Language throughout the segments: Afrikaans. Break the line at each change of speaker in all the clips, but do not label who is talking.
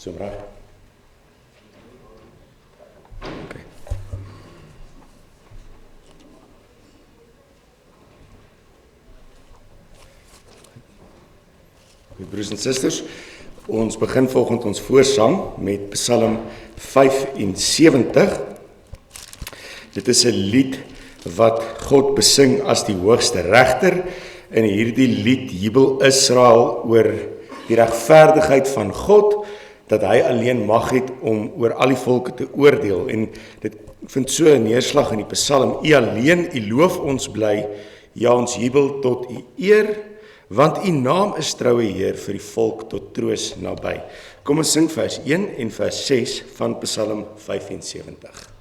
So reg. Okay. Broers en susters, ons begin vanoggend ons voorsang met Psalm 75. Dit is 'n lied wat God besing as die hoogste regter. In hierdie lied jubel Israel oor die regverdigheid van God, dat hy alleen mag het om oor al die volke te oordeel. En dit vind so 'n neerslag in die Psalm: U alleen, U loof ons bly, ja, ons jubel tot U eer, want U naam is troue Heer, vir die volk tot troos naby. Kom ons sing vers 1 en vers 6 van Psalm 75.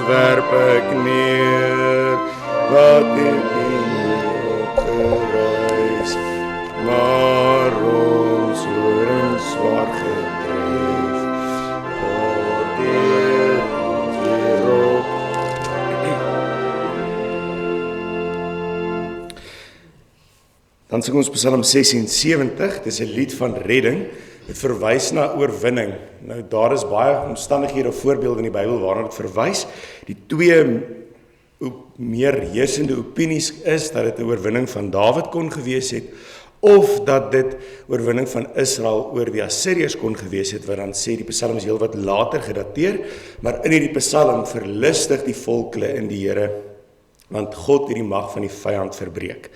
Werp ek neer wat ek gereis, maar ons horings zwaar gedreef, oordeel ons weerop. Dan sing ons Psalm 76, dit is 'n lied van redding. Dit verwys na oorwinning. Nou daar is baie omstandighede of voorbeelde in die Bybel waarna dit verwys. Die twee meer heersende opinies is dat dit 'n oorwinning van Dawid kon gewees het, of dat dit oorwinning van Israel oor die Assiriërs kon gewees het, wat dan sê die Psalm is heel wat later gedateer, maar in hierdie Psalm verlustig die volk hulle in die Here, want God het die mag van die vyand verbreek.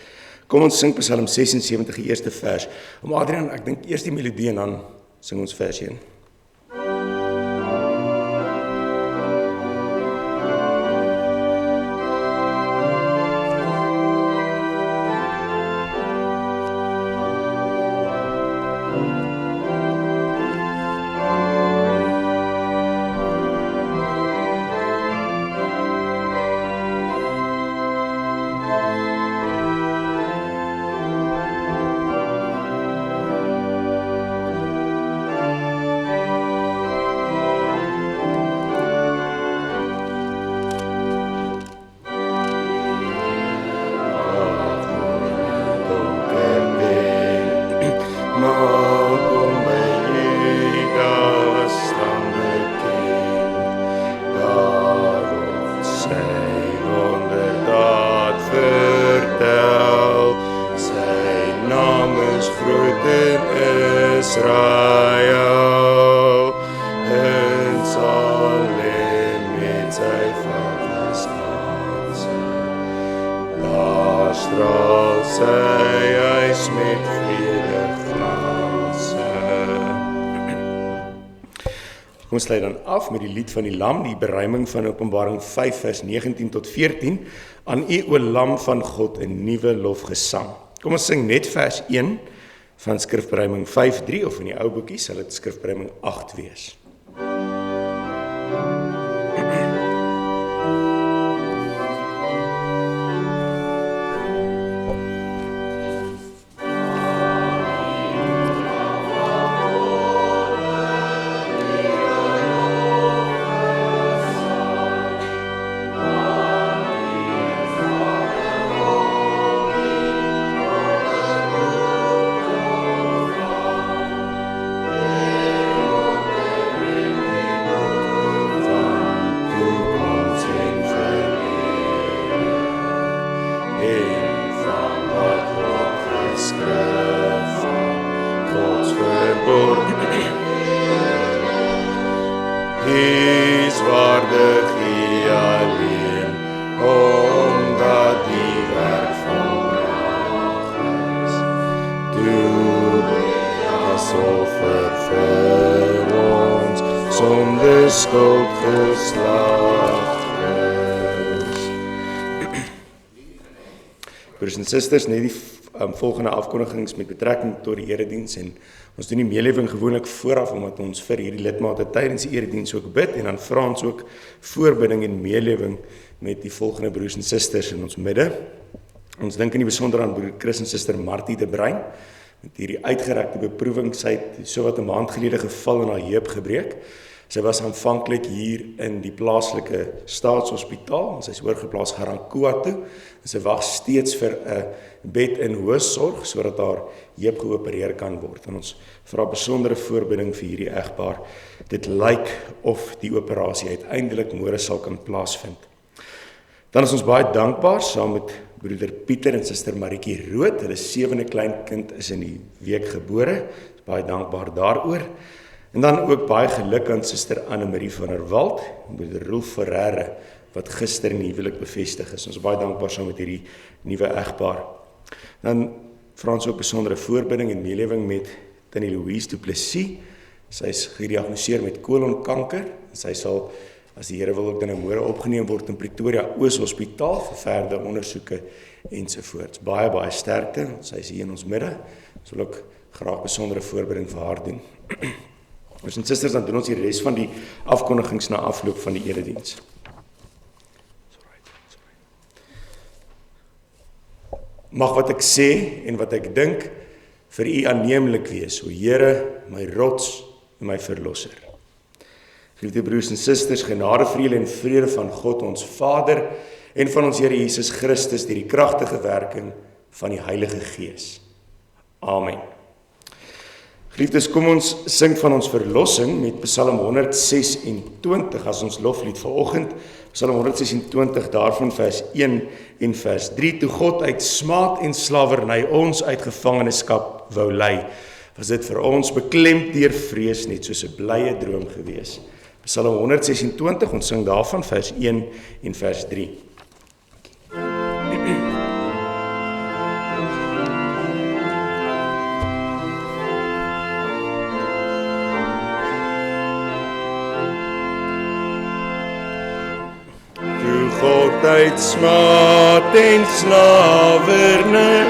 Kom ons sing Psalm 76, die eerste vers. Adrian, ek dink eers die melodie en dan sing ons vers 1. Kom ons sluit dan af met die lied van die Lam, die beruiming van Openbaring 5 vers 19 tot 14. Aan U, o Lam van God, 'n nuwe lofgesang. Kom ons sing net vers 1 van skrifberuiming 5:3, of in die ou boekie sal dit skrifberuiming 8 wees. His lofwaardig U alleen, omdat die werk volbracht is. Toe as offer vir ons, sonder skuld geslag is. Broers en susters, net die volgende afkondigings met betrekking tot die erediens, en ons doen die meelewing gewoonlik vooraf, omdat ons vir hierdie lidmate tydens die erediens ook bid, en dan vra ons ook voorbidding en meelewing met die volgende broers en susters in ons midde. Ons dink in die besonder aan broer Chris en suster Martie de Bruin, met hierdie uitgerekte beproewing. Sy het so wat 'n maand gelede geval en haar heup gebreek. Sy was aanvanklik hier in die plaaslike staatshospitaal, en sy is oorgeplaas Garankuwa toe, en sy wag steeds vir 'n bed in hoofsorg, sodat haar heup geopereer kan word. En ons vra besondere voorbidding vir hierdie egpaar. Dit lyk of die operasie uiteindelik môre sal kan plaasvind. Dan is ons baie dankbaar, saam met broeder Pieter en suster Maritjie Rood, hulle 7de kleinkind is in die week gebore, baie dankbaar daaroor. En dan ook baie geluk aan suster Annemarie van der Walt, en broeder Rolf Ferreira, wat gister in die huwelik bevestig is. Ons is baie dankbaar saam met hierdie nuwe egpaar. Dan vra ons ook besondere voorbidding en meelewing met Tannie Louise Du Plessis. Sy is gediagnoseer met kolonkanker, en sy sal, as die Here wil, ook dan môre opgeneem word in Pretoria Oos Hospitaal vir verdere ondersoeke ensovoorts. Baie, baie sterkte, sy is hier in ons midde. Ons wil ook graag besondere voorbidding vir haar doen. Broers en susters, dan doen ons die res van die afkondigings na afloop van die erediens. Mag wat ek sê en wat ek dink vir U aanneemlik wees, o Here, my rots en my verlosser. Geliefde broers en susters, genade vir julle en vrede van God ons Vader en van ons Here Jesus Christus deur die kragtige werking van die Heilige Gees. Amen. Geliefdes, kom ons sing van ons verlossing met Psalm 126 as ons loflied vanoggend. Psalm 126 daarvan vers 1 en vers 3. Toe God uit smaad en slawerny ons uit gevangenskap wou lei, was dit vir ons beklemd deur vrees net soos 'n blye droom gewees. Psalm 126, ons sing daarvan vers 1 en vers 3. Toe God uit smaad en slawerny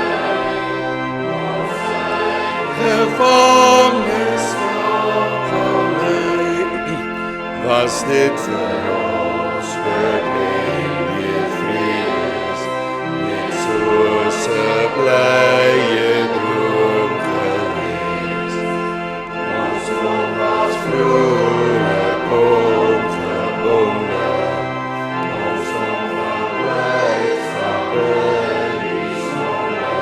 gevangenskap gelei, was dit vir ons beklemd deur vrees, net soos 'n blye droom gewees. Ons was vrolik ongebonde, ons onverblydskap die sonde,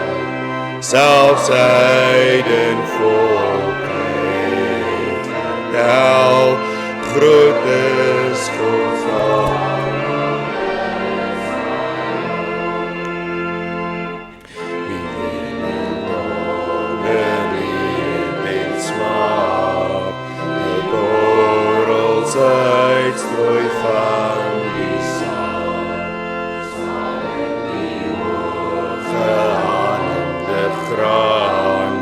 selfs heiden volke het vertel, groot is God's naam. Wie weet donderlied en smaak, die korrels uitstrooi van die saad, sal in die hooggeademde graan,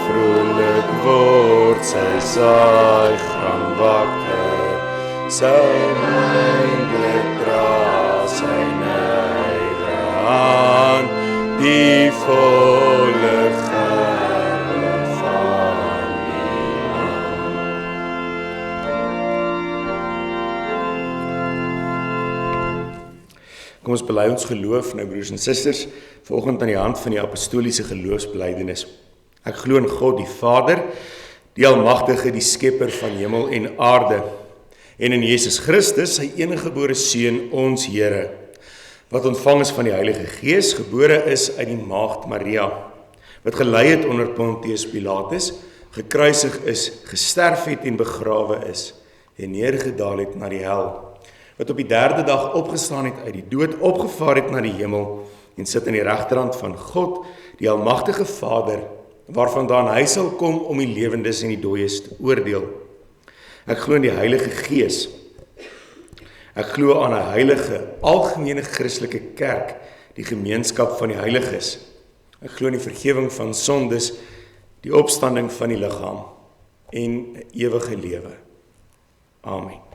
vrolik word sy saai gaan wakker, sal eindelijk dra sy nywe hand, die volle gerwe van die land. Kom ons bely ons geloof nou, broers en susters, vanoggend aan die hand van die apostoliese geloofsbelydenis. Ek glo in God die Vader, die Almagtige, die Skepper van hemel en aarde, en in Jesus Christus, sy eniggebore Seun, ons Here, wat ontvang is van die Heilige Gees, gebore is uit die maagd Maria, wat gelei het onder Pontius Pilatus, gekruisig is, gesterf het en begrawe is, en neergedaal het na die hel, wat op die derde dag opgestaan het uit die dood, opgevaar het na die hemel en sit aan die regterhand van God, die almagtige Vader, waarvandaan hy sal kom om die lewendes en die dooies te oordeel. Ek glo in die Heilige Gees. Ek glo aan 'n heilige, algemene Christelike kerk, die gemeenskap van die heiliges. Ek glo in die vergifnis van sondes, die opstanding van die liggaam en 'n ewige lewe. Amen.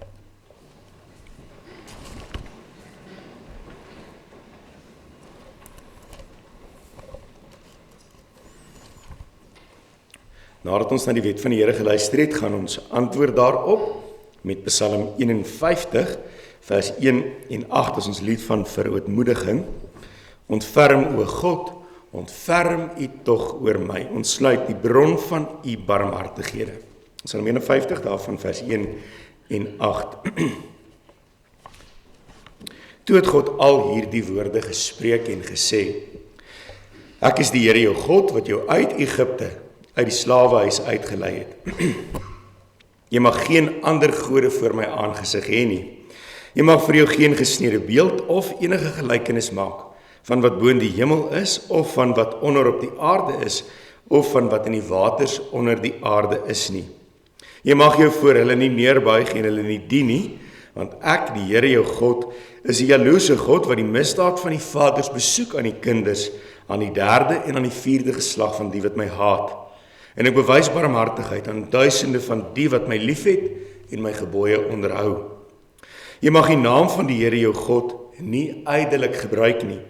Nadat ons na die wet van die Here geluister het, gaan ons antwoord daarop met Psalm 51, vers 1 en 8, is ons lied van verootmoediging. Ontferm, o God, ontferm u tog oor my. Ontsluit die bron van u barmhartighede. Psalm 51, daarvan vers 1 en 8. Toe het God al hierdie woorde gespreek en gesê: Ek is die Here jou God, wat jou uit Egipte, uit die slawehuis uitgelei het. Jy mag geen ander gode voor my aangesig hê nie. Jy mag vir jou geen gesneede beeld of enige gelykenis maak van wat bo in die hemel is, of van wat onder op die aarde is, of van wat in die waters onder die aarde is nie. Jy mag jou voor hulle nie neerbuig en hulle nie dien nie, want ek, die Here jou God, is die jaloerse God wat die misdaad van die vaders besoek aan die kinders, aan die derde en aan die vierde geslag van die wat my haat. En ek bewys barmhartigheid aan duisende van die wat my liefhet en my gebooie onderhou. Jy mag die naam van die Here jou God nie ydelik gebruik nie,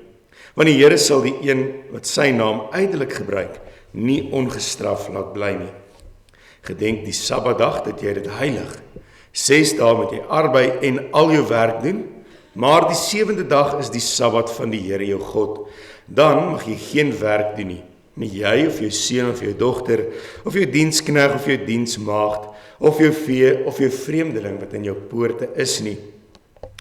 want die Here sal die een wat sy naam ydelik gebruik, nie ongestraf laat bly nie. Gedenk die Sabbatdag dat jy dit heilig. 6 dae moet jy arbei en al jou werk doen, maar die 7de dag is die Sabbat van die Here jou God. Dan mag jy geen werk doen nie jy of jou seun of jou dogter, of jou diensknegt of jou diensmaagd, of jou vee of jou vreemdeling wat in jou poorte is nie.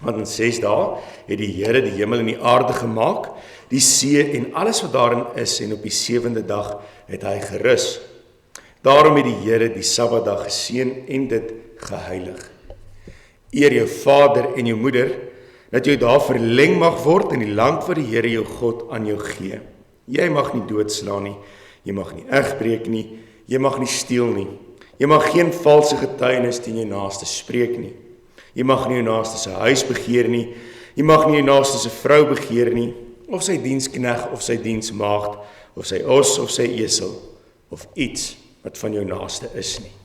Want in 6 dae het die Here die hemel en die aarde gemaak, die see en alles wat daarin is, en op die 7de dag het hy gerus. Daarom het die Here die Sabbatdag geseën en dit geheilig. Eer jou vader en jou moeder, dat jy daar verleng mag word in die land wat die Here jou God aan jou gee. Jy mag nie doodslaan nie, jy mag nie egbreek nie, jy mag nie steel nie, jy mag geen valse getuienis teen jou naaste spreek nie, jy mag nie jou naaste se huis begeer nie, jy mag nie jou naaste se vrou begeer nie, of sy diensknegt of sy diensmaagd, of sy os of sy esel, of iets wat van jou naaste is nie.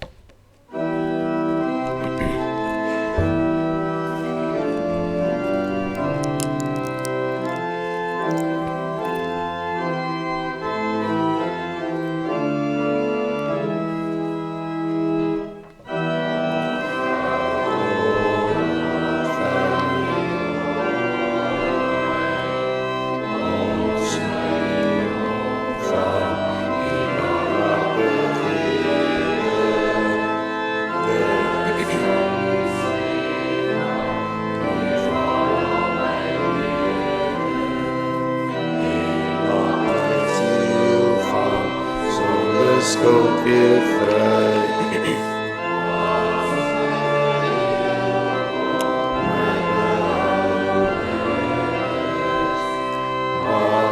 Skuld weer vry.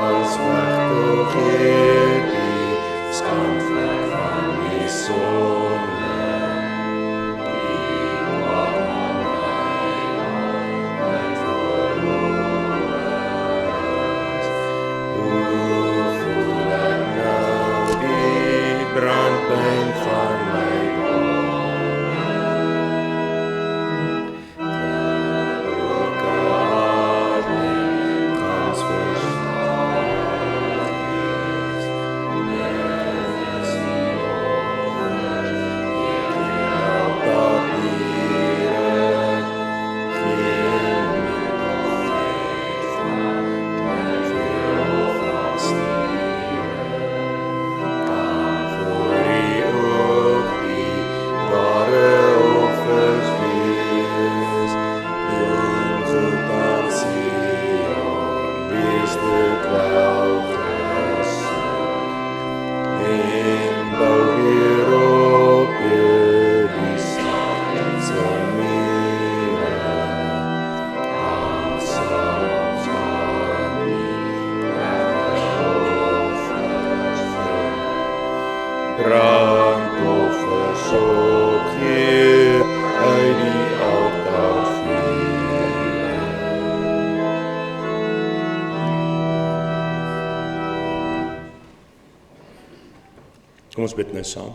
Als weg toch hier die skandvlek van die sonde, die wat aan my verloor is. Hoe voel ek nou die brandpyn van ons bid nou saam.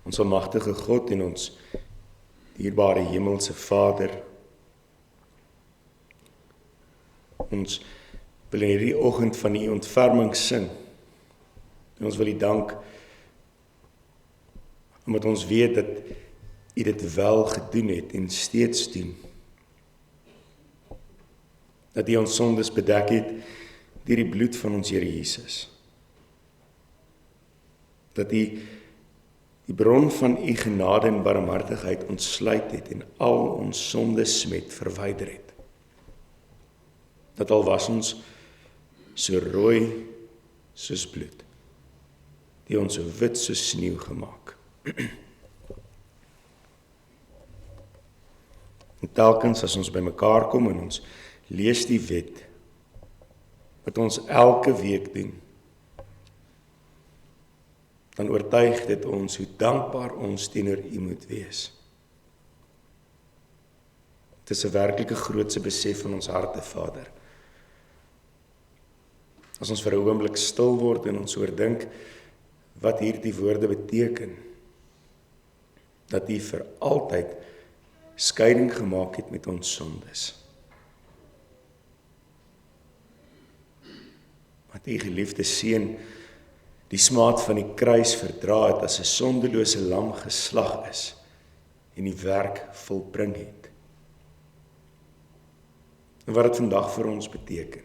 Ons almagtige God en ons dierbare hemelse Vader, ons wil in hierdie oggend van U ontferming sing. En ons wil U dank, omdat ons weet dat U dit wel gedoen het en steeds doen. Dat U ons sondes bedek het deur die bloed van ons Here Jesus. Dat U die bron van U genade en barmhartigheid ontsluit het en al ons sondes smet verwyder het. Dat al was ons so rooi soos bloed, die ons so wit soos sneeu gemaak. En telkens as ons bymekaar kom en ons lees die wet, wat ons elke week doen, dan oortuig dit ons hoe dankbaar ons teenoor U moet wees. Het is 'n werklike grootse besef van ons harte, Vader. As ons vir 'n oomblik stil word en ons oordink wat hierdie woorde beteken, dat U vir altyd skeiding gemaak het met ons sondes. Dat U geliefde seun die smaad van die kruis verdra het as 'n sondelose lam geslag is en die werk volbring het. En wat dit vandag vir ons beteken,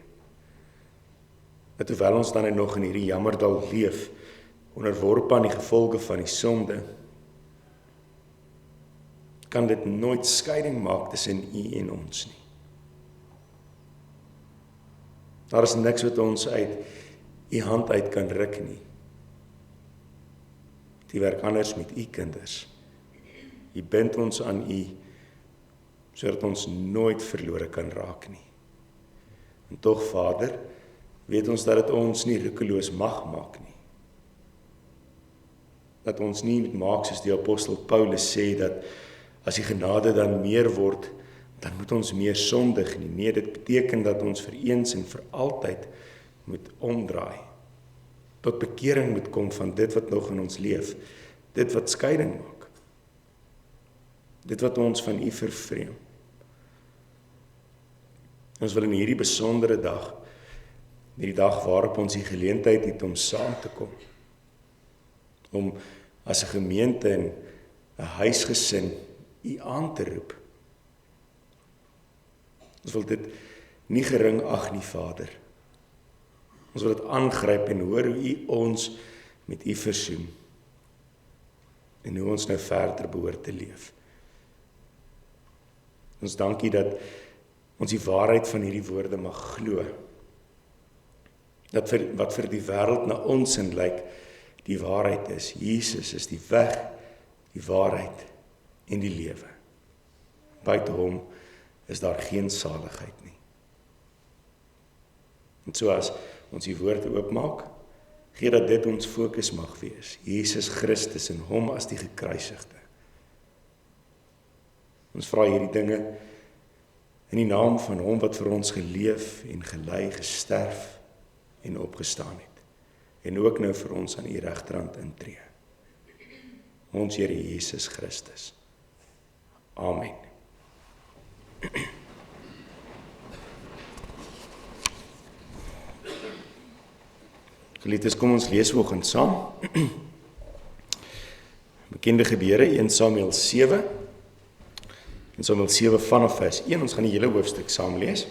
dat hoewel ons dan nog in hierdie jammerdal leef, onderworpe aan die gevolge van die sonde, kan dit nooit skeiding maak tussen U en ons nie. Daar is niks wat ons uit U hand uit kan ruk nie. Die werk anders met U kinders. U bind ons aan U, sodat ons nooit verlore kan raak nie. En tog, Vader, weet ons dat dit ons nie roekeloos mag maak nie. Dat ons nie maak soos die apostel Paulus sê, dat as die genade dan meer word, dan moet ons meer sondig nie. Nee, dit beteken dat ons vir eens en vir altyd moet omdraai. Tot bekering moet kom van dit wat nog in ons leef. Dit wat skeiding maak. Dit wat ons van U vervreem. Ons wil in hierdie besondere dag, die dag waarop ons die geleentheid het om saam te kom, om as 'n gemeente en 'n huisgesin U aan te roep. Ons wil dit nie gering ag nie, Vader. Ons wil dit aangryp en hoor hoe U ons met U versoen en hoe ons nou verder behoort te leef. Ons dank U dat ons die waarheid van hierdie woorde mag glo. Dat wat vir die wêreld na ons in lyk, die waarheid is. Jesus is die weg, die waarheid en die lewe. Buite hom is daar geen saligheid nie. En so as ons die woord oopmaak, gee dat dit ons fokus mag wees. Jesus Christus en hom as die gekruisigde. Ons vra hierdie dinge in die naam van hom wat vir ons geleef en gelei, gesterf en opgestaan het. En ook nou vir ons aan U regterhand intree. Ons Here Jesus Christus. Amen. Geliefdes, kom ons lees vanoggend saam. Bekende Gebeure 1 Samuel 7. En Samuel 7 vanaf vers 1, ons gaan die hele hoofstuk saam lees.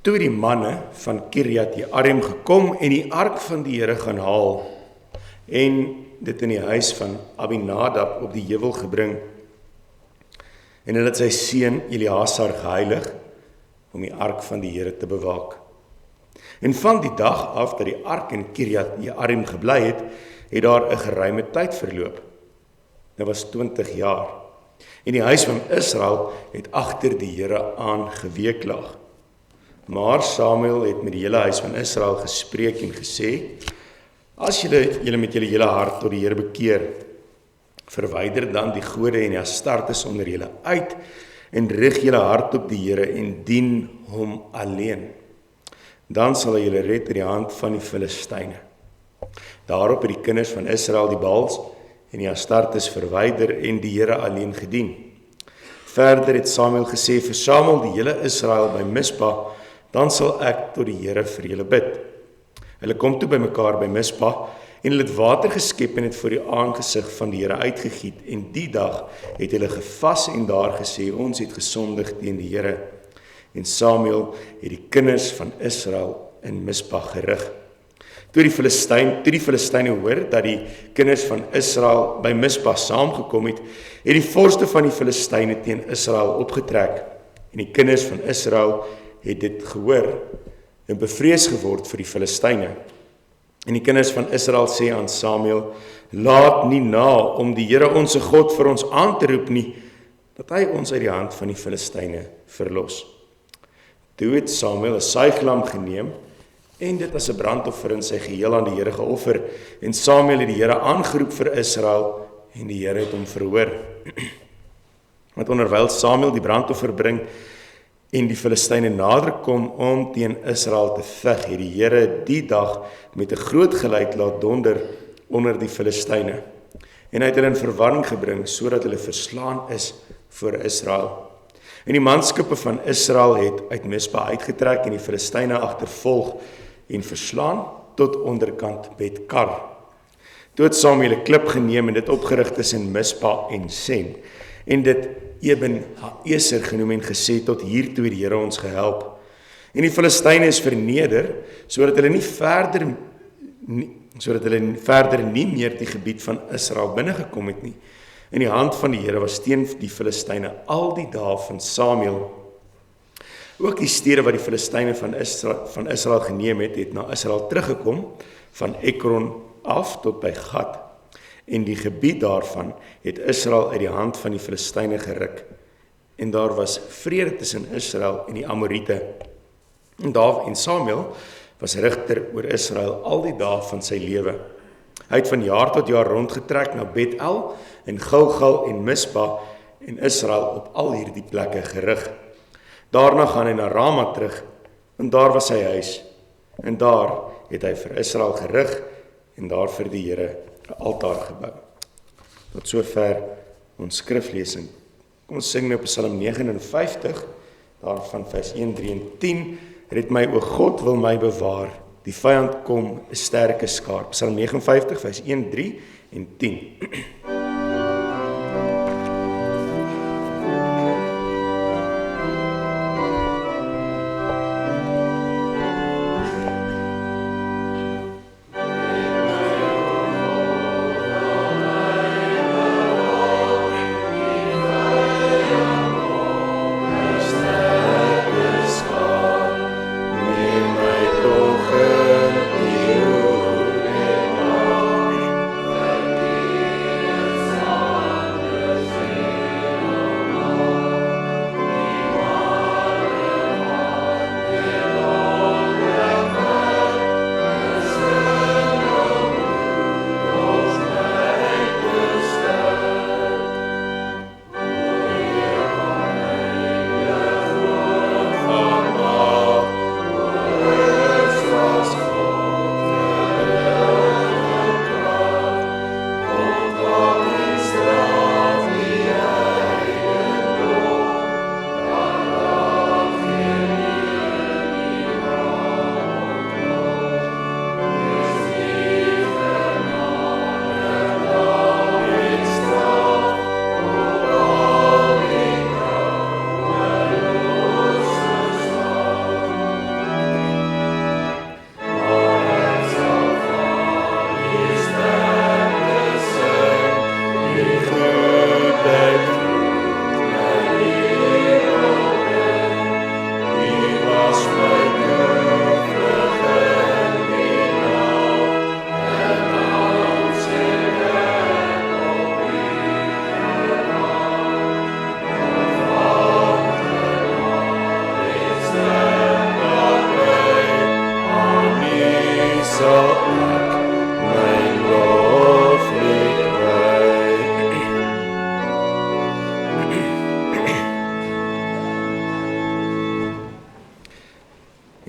Toe die manne van Kiriat Jearim gekom en die ark van die Here gaan haal en dit in die huis van Abinadab op die heuwel gebring en hulle het sy seun Eleazar geheilig om die ark van die Here te bewaak. En van die dag af dat die ark in Kiriat Jearim gebly het, het daar 'n geruime tyd verloop. Dit was 20 jaar. En die huis van Israel het agter die Here aan geweeklag. Maar Samuel het met die hele huis van Israel gespreek en gesê: As julle met julle hele hart tot die Here bekeer Verwyder dan die gode en die Astartes onder julle uit en rig julle hart op die Here en dien hom alleen. Dan sal hy julle red uit die hand van die Filistyne. Daarop het die kinders van Israel die Baals en die Astartes verwyder en die Here alleen gedien. Verder het Samuel gesê, versamel die hele Israel by Mispa, dan sal ek tot die Here vir julle bid. Hulle kom toe bymekaar by Mispa, en hulle het water geskep en het voor die aangesig van die Here uitgegiet, en die dag het hulle gevas en daar gesê, ons het gesondig teen die Here. En Samuel het die kinders van Israel in Mispa gerig. Toe die Filistyne hoor dat die kinders van Israel by Mispa saamgekom het, het die vorste van die Filistyne teen Israel opgetrek. En die kinders van Israel het dit gehoor en bevrees geword vir die Filistyne. En die kinders van Israel sê aan Samuel, laat nie na om die Here onse God vir ons aan te roep nie, dat hy ons uit die hand van die Filistyne verlos. Toe het Samuel 'n suiglam geneem en dit as 'n brandoffer in sy geheel aan die Here geoffer. En Samuel het die Here aangeroep vir Israel en die Here het hom verhoor. Want onderwyl Samuel die brandoffer bring en die Filistyne nader kom om teen Israel te veg, het die Here die dag met 'n groot geluid laat donder onder die Filistyne. En hy het hulle in verwarring gebring sodat hulle verslaan is voor Israel. En die manskappe van Israel het uit Mispa uitgetrek en die Filistyne agtervolg en verslaan tot onderkant Bet-kar. Toe het Samuel 'n klip geneem en dit opgerig tussen Mispa en Sen, en dit Eben-Haeser genoem en gesê, tot hiertoe het die Here ons gehelp. En die Filistyne is verneder, sodat hulle verder nie meer die gebied van Israel binnegekom het nie. En die hand van die Here was teen die Filistyne al die dae van Samuel. Ook die stede wat die Filistyne van Israel geneem het, het na Israel teruggekom, van Ekron af tot by Gat. En die gebied daarvan het Israel uit die hand van die Filistyne geruk. En daar was vrede tussen Israel en die Amoriete. En Samuel was regter oor Israel al die dae van sy lewe. Hy het van jaar tot jaar rondgetrek na Bet-el en Gilgal en Mispa en Israel op al hierdie plekke gerig. Daarna gaan hy na Rama terug en daar was sy huis. En daar het hy vir Israel gerig en daar vir die Here 'n altaar gebou. Tot sover ons skriflesing. Kom ons sing nou Psalm 59, daarvan vers 1, 3 en 10. Red my, o God, wil my bewaar. Die vyand kom 'n sterke skaar. Psalm 59, vers 1, 3 en 10.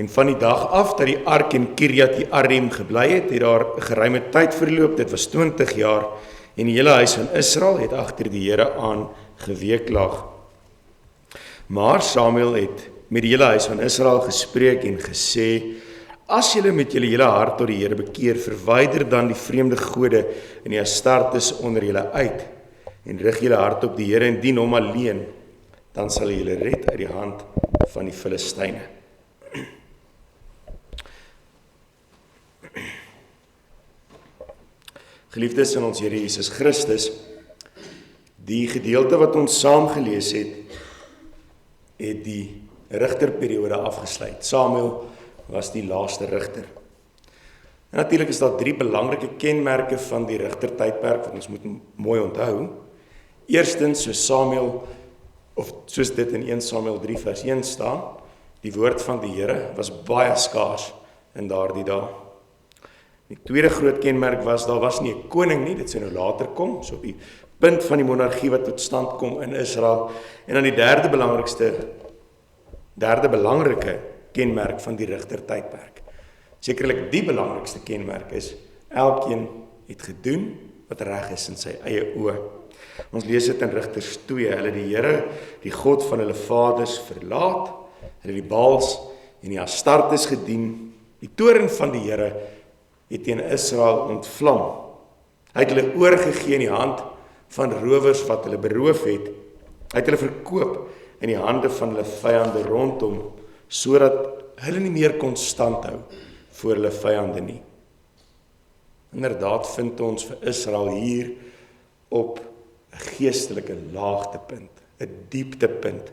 En van die dag af dat die ark in Kirjat Jearim gebly het, het daar 'n geruime tyd verloop, dit was 20 jaar, en die hele huis van Israel het agter die Here aan geweeklaag. Maar Samuel het met die hele huis van Israel gespreek en gesê, as julle met julle hele hart tot die Here bekeer, verwyder dan die vreemde gode en die Astartes onder julle uit, en rig julle hart op die Here en dien hom alleen, dan sal hy julle red uit die hand van die Filistyne. Geliefdes in ons Here Jesus Christus, die gedeelte wat ons saam gelees het die rigterperiode afgesluit. Samuel was die laaste rigter. En natuurlik is daar 3 belangrike kenmerke van die rigtertydperk wat ons moet mooi onthou. Eerstens, soos dit in 1 Samuel 3 vers 1 staan, die woord van die Here was baie skaars in daardie dae. Die tweede groot kenmerk was, daar was nie 'n koning nie, dit sou nou later kom, so op die punt van die monargie wat tot stand kom in Israel. En dan die derde belangrike kenmerk van die rigtertydperk. Sekerlik die belangrikste kenmerk is, elkeen het gedoen wat reg is in sy eie oë. Ons lees dit in Rigters 2, hulle die Here, die God van hulle vaders verlaat, hulle die Baals en die Astartes gedien, die toorn van die Here het teen Israel ontvlam. Hy het hulle oorgegee in die hand van rowers wat hulle beroof het. Hy het hulle verkoop in die hande van hulle vyande rondom, sodat hulle nie meer kon standhou voor hulle vyande nie. Inderdaad vind ons vir Israel hier op 'n geestelike laagtepunt, 'n dieptepunt.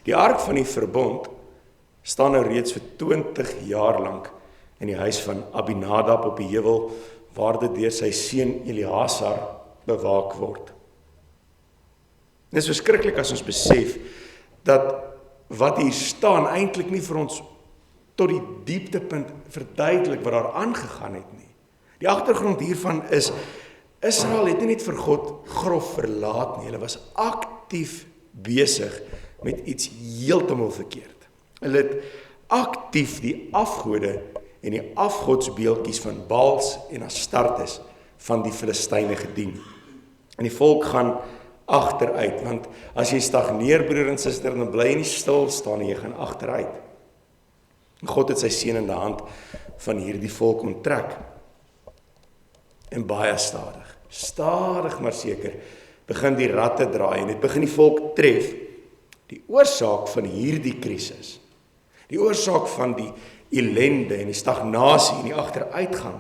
Die ark van die verbond staan nou reeds vir 20 jaar lank in die huis van Abinadab op die heuwel, waar dit deur sy seun Eleazar bewaak word. Dit is verskriklik as ons besef dat wat hier staan eintlik nie vir ons tot die dieptepunt verduidelik wat daar aangegaan het nie. Die agtergrond hiervan is, Israel het nie net vir God grof verlaat nie, hulle was aktief besig met iets heeltemal verkeerd. Hulle het aktief die afgode en die afgodsbeeldjies van Baals en Astartes van die Filistyne gedien. En die volk gaan agteruit, want as jy stagneer, broer en suster, dan bly jy nie stil staan nie, jy gaan agteruit. En God het sy seënende hand van hierdie volk onttrek. En baie stadig maar seker, begin die ratte draai en dit begin die volk tref. Die oorsaak van hierdie krisis, die oorsaak van die ellende en die stagnasie en die agteruitgang,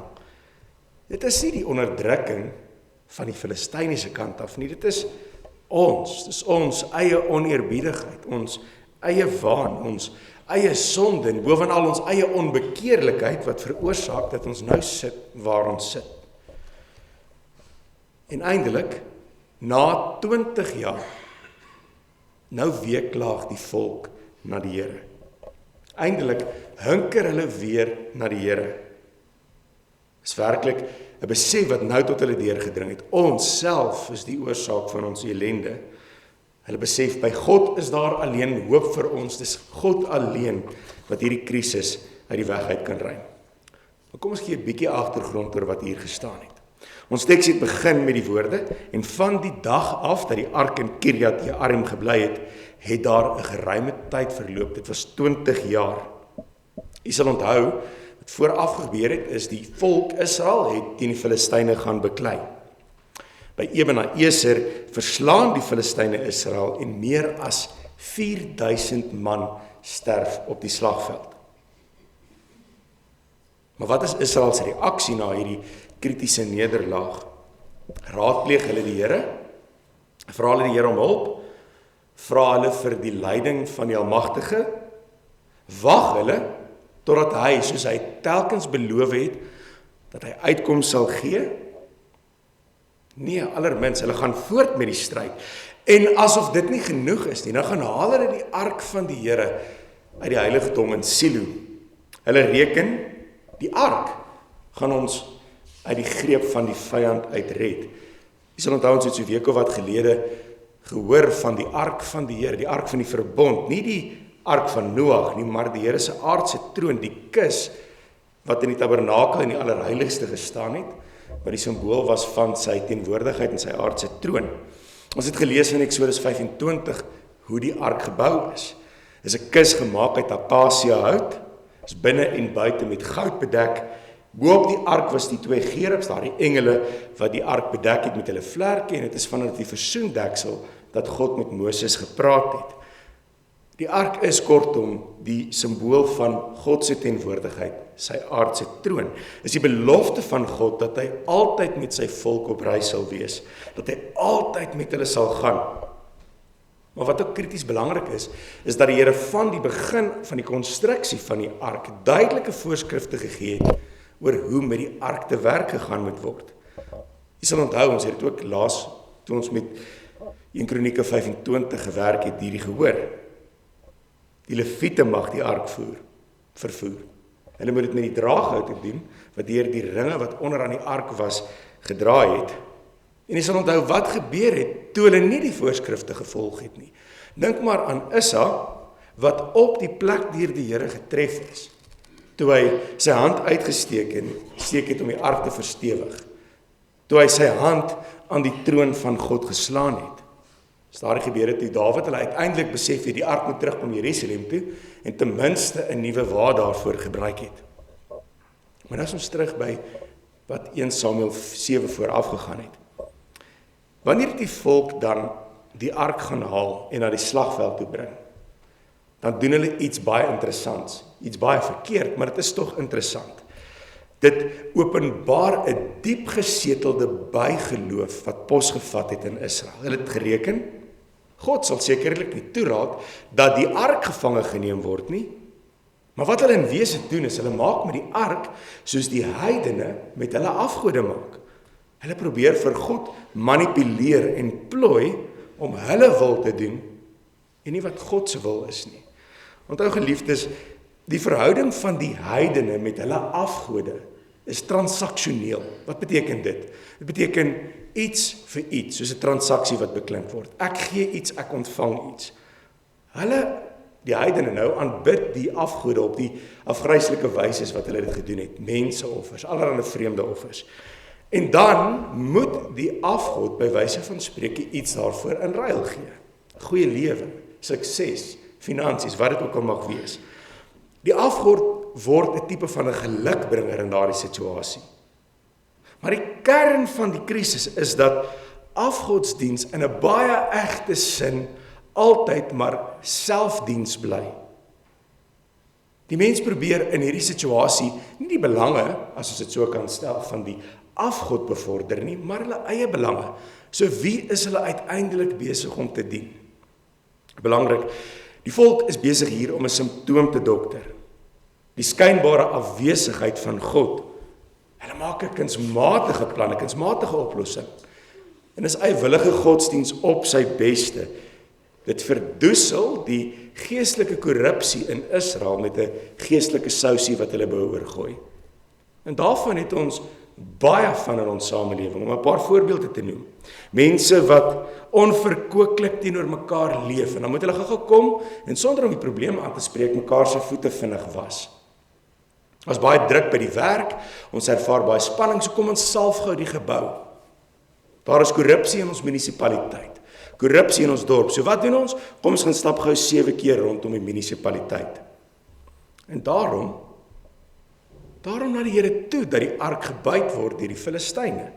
dit is nie die onderdrukking van die Filistyniese kant af nie, dit is ons eie oneerbiedigheid, ons eie waan, ons eie sonde en bovenal ons eie onbekeerlikheid wat veroorsaak dat ons nou sit waar ons sit. En eindelik, na 20 jaar, nou weeklaag die volk na die Here. Eindelik hunker hulle weer na die Here. Is werklik 'n besef wat nou tot hulle deurgedring het. Ons self is die oorsaak van ons ellende. Hulle besef, by God is daar alleen hoop vir ons. Dis God alleen wat hierdie krisis uit die weg uit kan ruim. Maar kom ons gee 'n bietjie agtergrond oor wat hier gestaan het. Ons teks het begin met die woorde, en van die dag af dat die ark in Kirjat Jearim gebly het, het daar 'n geruime tyd verloop. Dit was 20 jaar. Jy sal onthou, wat vooraf gebeur het, is die volk Israel het teen die Filistyne gaan beklei. By Ebenezer verslaan die Filistyne Israel en meer as 4000 man sterf op die slagveld. Maar wat is Israel se reaksie na hierdie kritiese nederlaag? Raadpleeg hulle die Here? Vra hulle die Here om hulp? Vra hulle vir die leiding van die Almagtige? Wag hulle totdat hy, soos hy telkens beloof het, dat hy uitkoms sal gee? Nee, allerminst, hulle gaan voort met die stryd. En asof dit nie genoeg is nie, dan gaan haal hulle die ark van die Here uit die heiligdom in Silo. Hulle reken, die ark gaan ons uit die greep van die vyand uitred. Jy sal onthou, ons het so week of wat gelede gehoor van die ark van die Here, die ark van die verbond, nie die ark van Noag nie, maar die Here se aardse troon, die kus wat in die tabernakel in die allerheiligste gestaan het, wat die simbool was van sy teenwoordigheid en sy aardse troon. Ons het gelees in Eksodus 25 hoe die ark gebou is. Is 'n kus gemaak uit akasia hout, is binne en buite met goud bedek. Bo-op die ark was die 2 gerubs, daardie engele wat die ark bedek het met hulle vlerke, en dit is vanuit die versoendeksel dat God met Moses gepraat het. Die ark is kortom die simbool van God se teenwoordigheid, sy aardse troon. Is die belofte van God dat hy altyd met sy volk op reis sal wees, dat hy altyd met hulle sal gaan. Maar wat ook krities belangrik is dat die Here van die begin van die konstruksie van die ark duidelike voorskrifte gegee het oor hoe met die ark te werk gegaan moet word. Jy sal onthou, ons het dit ook laas, toe ons met 1 Kronieke 25 gewerk het, hierdie gehoor. Die Lewiete mag die ark vervoer. Hulle moet dit met die draaghoute doen, wat deur die ringe wat onder aan die ark was, gedraai het. En jy sal onthou wat gebeur het, toe hulle nie die voorskrifte gevolg het nie. Dink maar aan Issa, wat op die plek deur die Here getref is, toe hy sy hand uitgesteek het om die ark te verstewig, toe hy sy hand aan die troon van God geslaan het. Is daar gebeur toe Dawid hulle uiteindelik besef het die ark moet terugkom Jerusalem toe, en ten minste 'n nuwe wa daarvoor gebruik het. Maar nou is ons terug by wat 1 Samuel 7 vooraf gegaan het. Wanneer die volk dan die ark gaan haal en na die slagveld toe bring, dan doen hulle iets baie interessants, iets baie verkeerd, maar dit is tog interessant. Dit openbaar 'n diep gesetelde bygeloof wat posgevat het in Israel. Hulle het gereken, God sal sekerlik nie toelaat dat die ark gevange geneem word nie, maar wat hulle in wese doen is, hulle maak met die ark soos die heidene met hulle afgode maak. Hulle probeer vir God manipuleer en plooi om hulle wil te doen en nie wat God se wil is nie. Onthou geliefdes, die verhouding van die heidene met hulle afgode is transaksioneel. Wat beteken dit? Dit beteken iets vir iets, soos 'n transaksie wat beklink word. Ek gee iets, ek ontvang iets. Hulle, die heidene nou, aanbid die afgode op die afgryslike wyse wat hulle dit gedoen het. Menseoffers, allerlei vreemde offers. En dan moet die afgod by wyse van spreuke iets daarvoor in ruil gee. Goeie lewe, sukses, finansies, wat dit ook al mag wees. Die afgod word 'n tipe van 'n gelukbringer in daardie situasie. Maar die kern van die krisis is dat afgodsdiens in 'n baie egte sin altyd maar selfdiens bly. Die mens probeer in hierdie situasie nie die belange, as ons dit so kan stel, van die afgod bevorder nie, maar hulle eie belange. So wie is hulle uiteindelik besig om te dien? Belangrik, die volk is besig hier om 'n simptoom te dokter. Die skynbare afwesigheid van God. Hulle maak 'n kunsmatige plan, 'n kunsmatige oplossing. En dis eywillige godsdiens op sy beste. Dit verdoesel die geestelike korrupsie in Israel met 'n geestelike sousie wat hulle behoor gooi. En daarvan het ons baie van in ons samelewing, om 'n paar voorbeelde te noem. Mense wat onverkooklik teenoor mekaar leef, en dan moet hulle gou kom, en sonder om die probleem aan te spreek, mekaar se voete vinnig was. Ons baie druk by die werk, ons ervaar baie spanning, so kom ons salf gou die gebou. Daar is korrupsie in ons munisipaliteit, korrupsie in ons dorp, so wat doen ons? Kom ons gaan stap gou 7 keer rondom die munisipaliteit. En daarom na die Here toe, dat die ark gebyt word deur die Filistyne.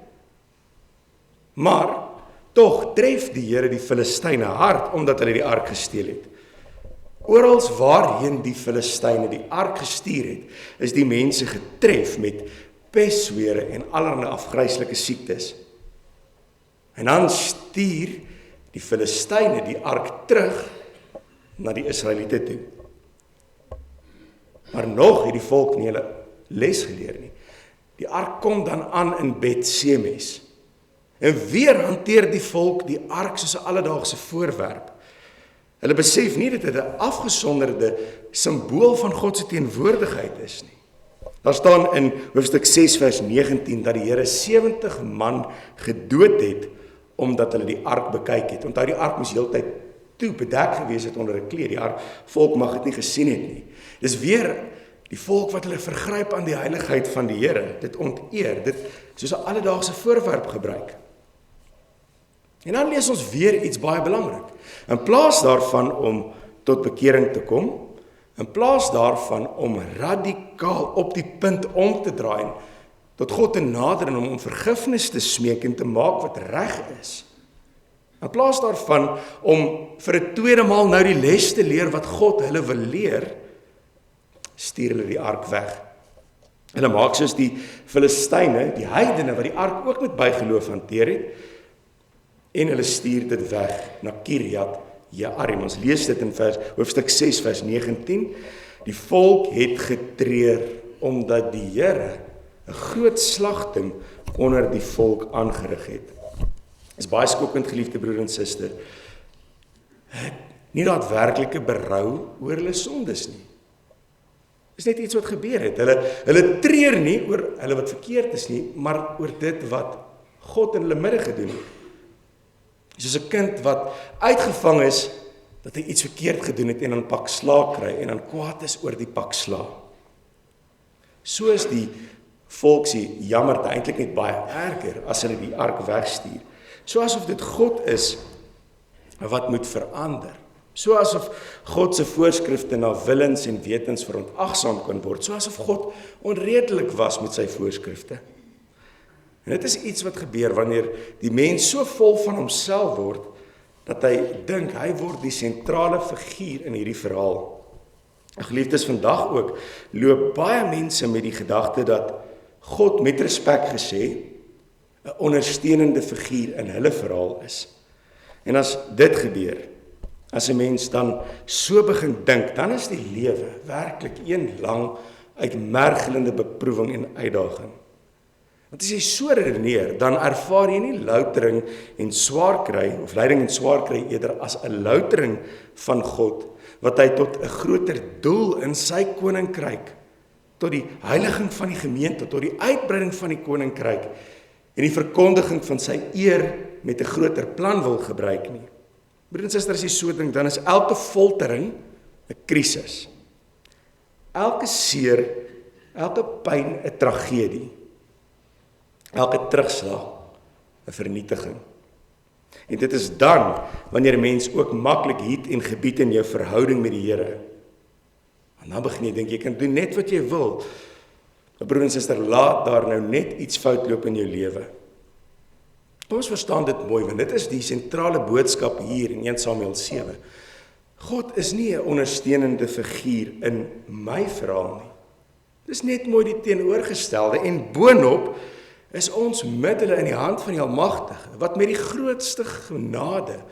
Maar, tog tref die Here die Filistyne hard, omdat hulle die ark gesteel het. Orals waarheen die Filistyne die ark gestuur het, is die mense getref met pesswere en allerlei afgryslike siektes. En dan stuur die Filistyne die ark terug na die Israeliete toe. Maar nog het die volk nie hulle les geleer nie. Die ark kom dan aan in Bet-Semes. En weer hanteer die volk die ark soos 'n alledaagse voorwerp. Hulle besef nie dat dit 'n afgesonderde simbool van God se teenwoordigheid is nie. Daar staan in hoofstuk 6 vers 19 dat die Here 70 man gedood het omdat hulle die ark bekyk het. Onthou, die ark moes heeltyd toe bedek gewees het onder 'n kleed. Die volk mag dit nie gesien het nie. Dis weer die volk wat hulle vergryp aan die heiligheid van die Here, dit onteer, dit soos 'n alledaagse voorwerp gebruik. En dan lees ons weer iets baie belangrik. In plaas daarvan om tot bekering te kom, in plaas daarvan om radikaal op die punt om te draai en tot God te nader en om vergifnis te smeek en te maak wat reg is. In plaas daarvan om vir 'n tweede maal nou die les te leer wat God hulle wil leer, stuur hulle die ark weg. Hulle maak soos die Filistyne, die heidene wat die ark ook met bygeloof hanteer het, en hulle stuur dit weg na Kiriat Jearim. Ons lees dit in hoofstuk 6 vers 19. Die volk het getreur omdat die Here 'n groot slagting onder die volk aangerig het. Is baie skokkend, geliefde broer en suster. Nie daadwerklike berou oor hulle sondes nie. Dis net iets wat gebeur het. Hulle treur nie oor hulle wat verkeerd is nie, maar oor dit wat God in hulle midde gedoen het. Soos 'n kind wat uitgevang is dat hy iets verkeerd gedoen het en dan pak sla kry en dan kwaad is oor die pak sla. So is die volk se jammerte eintlik net baie erger as hulle die ark wegstuur. So asof dit God is wat moet verander. So asof God se voorskrifte na willens en wetens verontagsaam kan word. So asof God onredelik was met sy voorskrifte. En dit is iets wat gebeur wanneer die mens so vol van homself word, dat hy dink hy word die sentrale figuur in hierdie verhaal. En geliefdes, vandag ook loop baie mense met die gedagte dat God met respek gesê 'n ondersteunende figuur in hulle verhaal is. En as dit gebeur, as 'n mens dan so begin dink, dan is die lewe werklik een lang uitmergelende beproewing en uitdaging. Want as jy so redeneer, dan ervaar jy nie loutering en swaar kry, of lyding en swaar kry eerder as 'n loutering van God, wat hy tot 'n groter doel in sy koninkryk, tot die heiliging van die gemeente, tot die uitbreiding van die koninkryk, en die verkondiging van sy eer met 'n groter plan wil gebruik nie. Broer en suster, as jy so dink, dan is elke foltering 'n krisis. Elke seer, elke pyn 'n tragedie. Elke terugslag 'n vernietiging. En dit is dan wanneer 'n mens ook maklik hiet en gebied in jou verhouding met die Here. En dan begin jy dink jy kan doen net wat jy wil. Maar broer en suster, laat daar nou net iets fout loop in jou lewe. Ons verstaan dit mooi, want dit is die sentrale boodskap hier in 1 Samuel 7. God is nie 'n ondersteunende figuur in my verhaal nie. Dis net mooi die teenoorgestelde, en boonop is ons middele in die hand van die Almagtige, wat met die grootste genade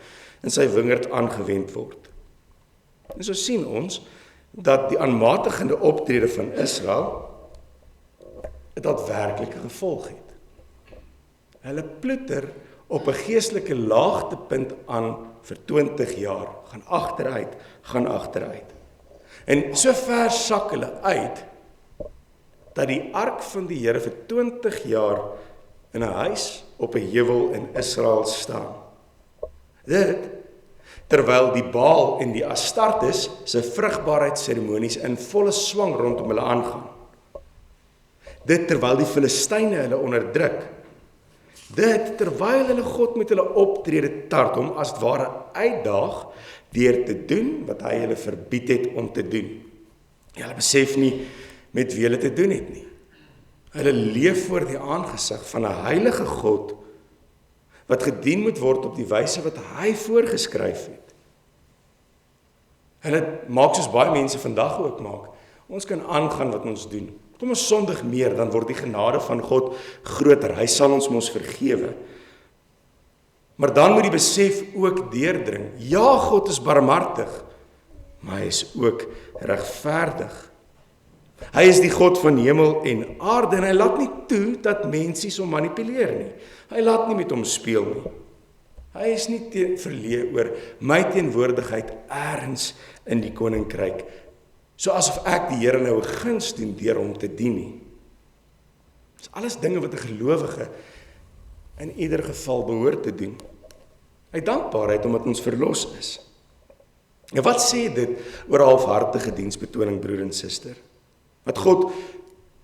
in sy wingerd aangewend word. En so sien ons dat die aanmatigende optrede van Israel 'n daadwerklike gevolg het. Hulle ploeter op 'n geestelike laagtepunt aan vir 20 jaar, gaan agteruit. En so ver sak hulle uit, dat die ark van die Here vir 20 jaar in 'n huis op 'n heuwel in Israel staan. Dit terwyl die Baal en die Astartes se vrugbaarheidsseremonies in volle swang rondom hulle aangaan. Dit terwyl die Filistyne hulle onderdruk. Dit terwyl hulle God met hulle optrede tart, hom as het ware uitdaag deur te doen wat hy hulle verbied het om te doen. Hulle besef nie met wie hulle te doen het nie. Hulle leef voor die aangesig van 'n heilige God wat gedien moet word op die wyse wat hy voorgeskryf het. Hulle maak soos baie mense vandag ook maak. Ons kan aangaan wat ons doen. Kom ons sondig meer, dan word die genade van God groter. Hy sal ons mos vergewe. Maar dan moet die besef ook deurdring. Ja, God is barmhartig, maar hy is ook regverdig. Hy is die God van hemel en aarde, en hy laat nie toe dat mensies hom manipuleer nie. Hy laat nie met hom speel nie. Hy is nie verleë oor my teenwoordigheid ergens in die koninkryk, so asof ek die Here nou 'n guns doen deur hom te dien nie. Dis alles dinge wat 'n gelowige in ieder geval behoort te doen. Uit dankbaarheid omdat ons verlos is. En wat sê dit oor halfhartige diensbetoning, broer en suster? Dat God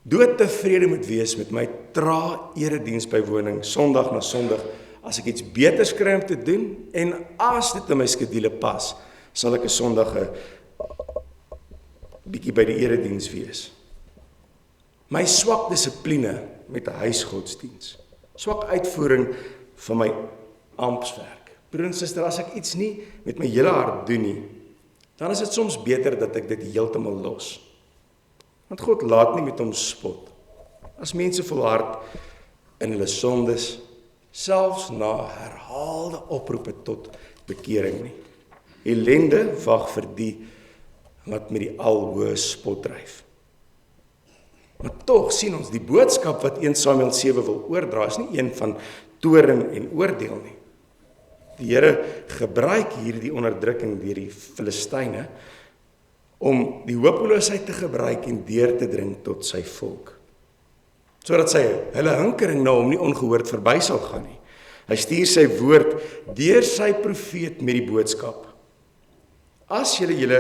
doodtevrede moet wees met my trae erediensbywoning Sondag na Sondag, as ek iets beters kry om te doen, en as dit in my skedule pas, sal ek 'n Sondag 'n bietjie by die erediens wees. My swak dissipline met 'n huisgodsdiens, swak uitvoering van my amptswerk. Broer en suster, as ek iets nie met my hele hart doen nie, dan is dit soms beter dat ek dit heeltemal los. Want God laat nie met hom spot. As mense volhard in hulle sondes, selfs na herhaalde oproepe tot bekering nie. Ellende wag vir die wat met die alhoë spot dryf. Maar tog sien ons die boodskap wat 1 Samuel 7 wil oordra, is nie een van toorn en oordeel nie. Die Here gebruik hier die onderdrukking deur die Filistyne om die hopeloosheid te gebruik en deur te dring tot sy volk. Sodat hulle hinkering na hom nie ongehoord verby sal gaan nie. Hy stuur sy woord deur sy profeet met die boodskap: As julle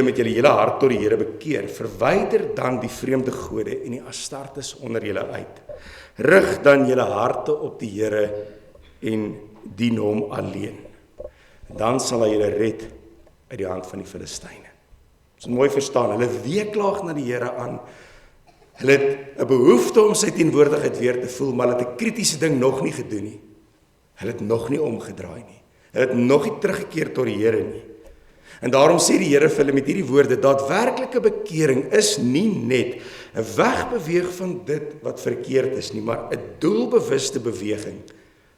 met julle hele hart tot die Here bekeer, verwyder dan die vreemde gode en die astartes onder julle uit. Rig dan julle harte op die Here en dien hom alleen. Dan sal hy julle red uit die hand van die Filistyne. Ons moet mooi verstaan, hulle weeklaag na die Here aan. Hulle het 'n behoefte om sy teenwoordigheid weer te voel, maar hulle het 'n kritiese ding nog nie gedoen nie. Hulle het nog nie omgedraai nie. Hulle het nog nie teruggekeer tot die Here nie. En daarom sê die Here vir hulle met hierdie woorde, daadwerklike bekering is nie net 'n wegbeweeg van dit wat verkeerd is nie, maar 'n doelbewuste beweging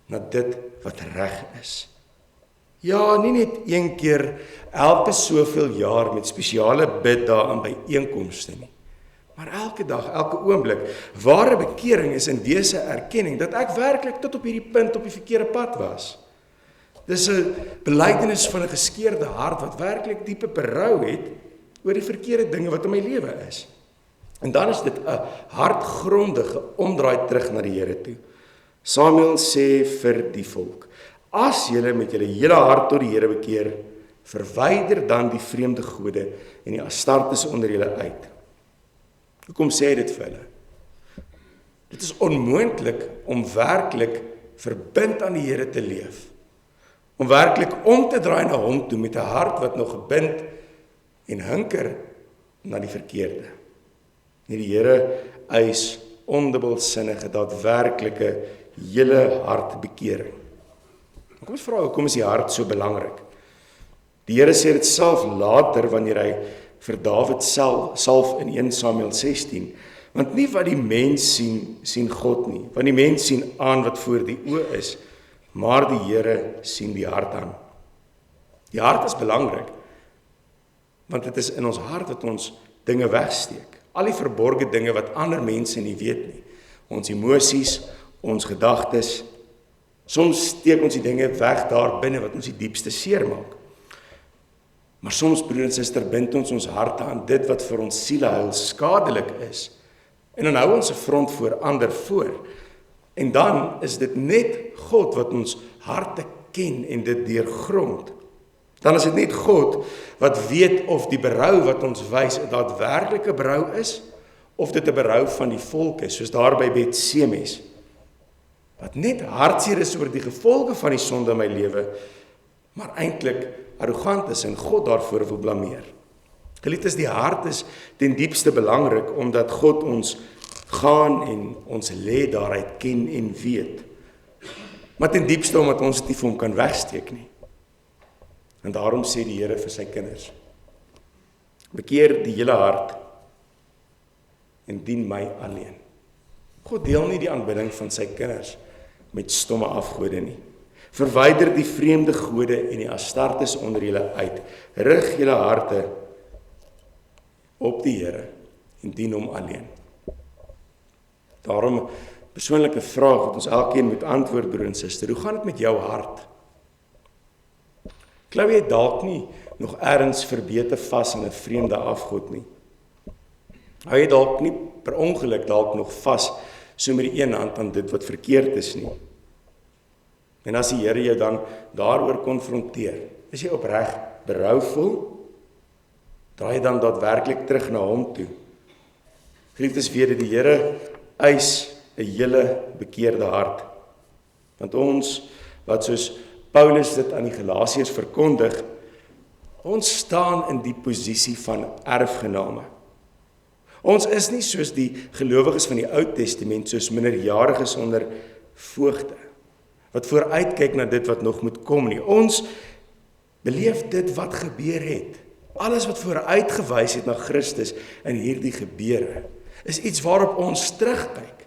na dit wat reg is. Ja, nie net een keer elke soveel jaar met spesiale biddae en byeenkomste nie, maar elke dag, elke oomblik. Ware bekering is in dese erkenning dat ek werklik tot op hierdie punt op die verkeerde pad was. Dis 'n belydenis van 'n geskeurde hart wat werklik diepe berou het oor die verkeerde dinge wat in my lewe is. En dan is dit 'n hartgrondige omdraai terug na die Here toe. Samuel sê vir die volk: As julle met julle hele hart tot die Here bekeer, verwyder dan die vreemde gode en die astartes onder julle uit. Hoekom sê hy dit vir hulle? Dit is onmoontlik om werklik verbind aan die Here te leef. Om werklik om te draai na hom toe met 'n hart wat nog gebind en hinker na die verkeerde. Nie die Here eis ondubbelsinnige, daadwerklike, hele hartbekering. Kom ons vra, hoekom is die hart so belangrik? Die Here sê dit self later wanneer hy vir Dawid salf in 1 Samuel 16, want nie wat die mens sien God nie, want die mens sien aan wat voor die oë is, maar die Here sien die hart aan. Die hart is belangrik, want dit is in ons hart wat ons dinge wegsteek. Al die verborgde dinge wat ander mense nie weet nie. Ons emosies, ons gedagtes. Soms steek ons die dinge weg daar binne wat ons die diepste seer maak. Maar soms, broer en suster, bind ons harte aan dit wat vir ons sieleheil skadelik is. En dan hou ons 'n front voor ander voor. En dan is dit net God wat ons harte ken en dit deurgrond. Dan is dit net God wat weet of die berou wat ons wys 'n daadwerklike berou is, of dit 'n berou van die volk is, soos daar by Bet-Semes, wat net hartseer is oor die gevolge van die sonde in my lewe, maar eintlik arrogant is en God daarvoor wil blameer. Geliefdes, die hart is ten diepste belangrik, omdat God ons gaan en ons lê daaruit ken en weet. Maar ten diepste omdat ons dit nie vir hom kan wegsteek nie. En daarom sê die Here vir sy kinders: bekeer die hele hart en dien my alleen. God deel nie die aanbidding van sy kinders met stomme afgode nie. Verwyder die vreemde gode en die astartes onder julle uit. Rig julle harte op die Here en dien hom alleen. Daarom 'n persoonlike vraag wat ons elkeen moet antwoord, broer en suster. Hoe gaan dit met jou hart? Klou jy dalk nie nog ergens verbete vas aan 'n vreemde afgod nie? Hou jy dalk nie per ongeluk dalk nog vas so met die een hand aan dit wat verkeerd is nie? En as die Here jou dan daaroor konfronteer, Is jy opreg berouvol? Draai jy dan daadwerklik terug na hom toe? Geliefdes, weet dat die Here eis 'n hele bekeerde hart. Want ons, wat soos Paulus dit aan die Galasiërs verkondig, ons staan in die posisie van erfgename. Ons is nie soos die gelowiges van die Ou Testament, soos minderjariges onder voogde, wat vooruitkyk na dit wat nog moet kom nie. Ons beleef dit wat gebeur het. Alles wat vooruitgewys het na Christus in hierdie gebeure, is iets waarop ons terugkyk.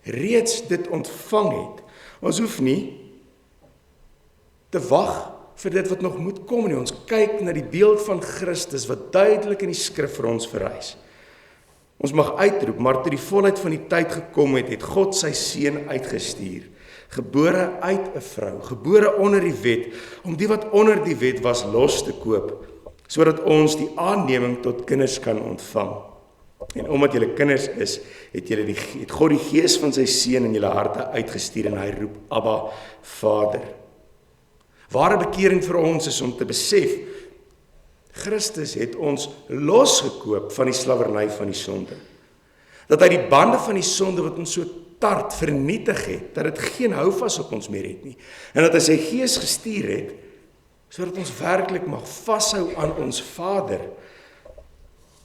Reeds dit ontvang het. Ons hoef nie te wag vir dit wat nog moet kom nie. Ons kyk na die beeld van Christus wat duidelik in die skrif vir ons verwys. Ons mag uitroep, maar toe die volheid van die tyd gekom het, het God sy seun uitgestuur, gebore uit 'n vrou, gebore onder die wet, om die wat onder die wet was los te koop, sodat ons die aanneming tot kinders kan ontvang. En omdat julle kinders is, het God die gees van sy seun in julle harte uitgestuur en hy roep, Abba, Vader. Ware bekering vir ons is om te besef, Christus het ons losgekoop van die slawerny van die sonde. Dat hy die bande van die sonde wat ons so tart vernietig het, dat dit geen houvas op ons meer het nie. En dat hy sy gees gestuur het, sodat ons werklik mag vashou aan ons Vader.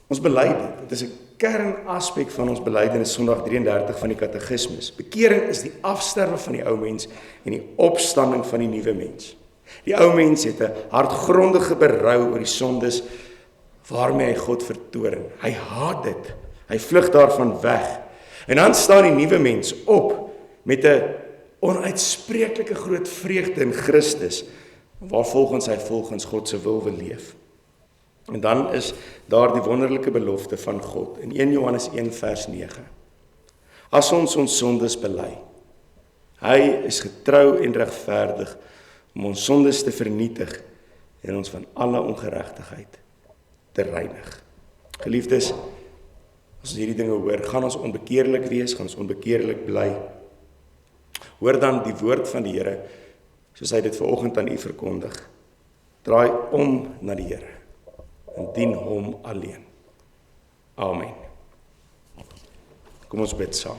Ons belydenis, dit is 'n kernaspek van ons belydenis Sondag 33 van die Katekismus. Bekering is die afsterwe van die ou mens en die opstanding van die nuwe mens. Die ou mens het 'n hartgrondige berou oor die sondes waarmee hy God vertoorn. Hy haat dit. Hy vlug daarvan weg. En dan staan die nuwe mens op met 'n onuitspreeklike groot vreugde in Christus, waarvolgens hy volgens God se wil leef. En dan is daar die wonderlike belofte van God in 1 Johannes 1 vers 9. As ons sondes bely, hy is getrou en regverdig om ons sondes te vernietig en ons van alle ongeregtigheid te reinig. Geliefdes, as ons hierdie dinge hoor, gaan ons onbekeerlik wees, gaan ons onbekeerlik bly. Hoor dan die woord van die Here, soos hy dit vanoggend aan u verkondig. Draai om na die Here en dien hom alleen. Amen. Kom ons bid saam.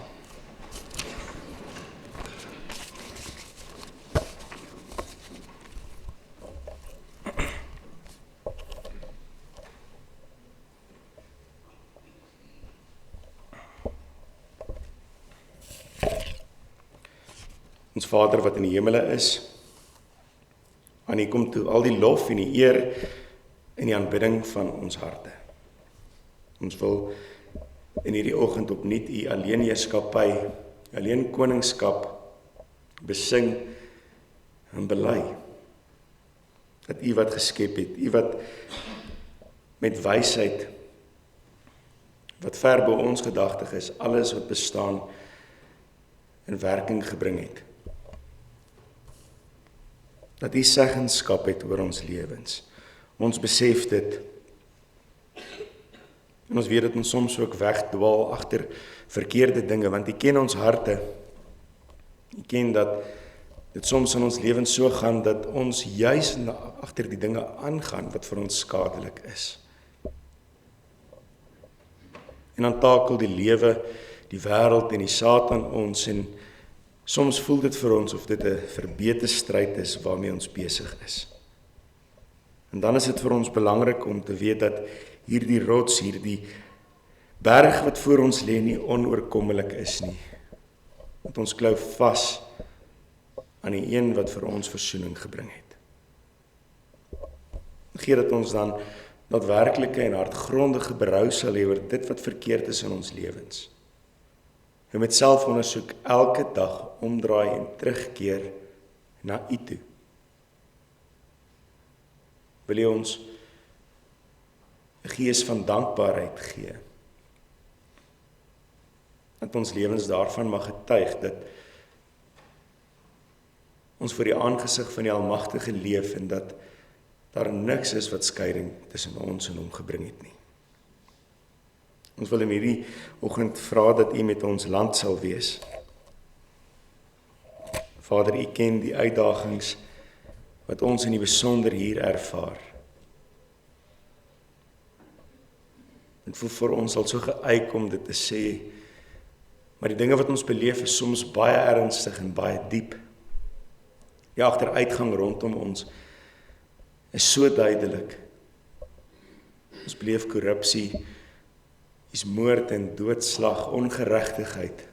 Ons Vader wat in die hemele is, aan U kom toe al die lof en die eer en die aanbidding van ons harte. Ons wil in hierdie oggend opnuut U alleen heerskappy, alleen koningskap besing en bely. Dat U wat geskep het, U wat met wysheid, wat ver bo ons gedagtig is, alles wat bestaan in werking gebring het. Dat U seggenskap het oor ons lewens. Ons besef dit. En ons weet dat ons soms ook wegdwaal agter verkeerde dinge, want U ken ons harte. U ken dat dit soms in ons lewens so gaan, dat ons juis agter die dinge aangaan wat vir ons skadelik is. En dan takel die lewe, die wêreld en die Satan ons, en soms voel dit vir ons of dit 'n verbete stryd is waarmee ons besig is. En dan is dit vir ons belangrik om te weet dat hierdie rots, hierdie berg wat voor ons lê, nie onoorkommelik is nie. Want ons klou vas aan die een wat vir ons versoening gebring het. Gee dat ons dan daadwerklike en hartgrondige berou sal hê oor dit wat verkeerd is in ons lewens. En met selfondersoek elke dag omdraai en terugkeer na U toe. Wil U ons 'n gees van dankbaarheid gee, dat ons lewens daarvan mag getuig, dat ons voor die aangesig van die Almagtige leef en dat daar niks is wat skeiding tussen ons en hom gebring het nie. Ons wil in hierdie oggend vra dat U met ons land sal wees. Vader, U ken die uitdagings wat ons in die besonder hier ervaar. En voel vir ons al so geëik om dit te sê, maar die dinge wat ons beleef is soms baie ernstig en baie diep. Die agteruitgang rondom ons is so duidelik. Ons beleef korrupsie, is moord en doodslag, ongeregtigheid.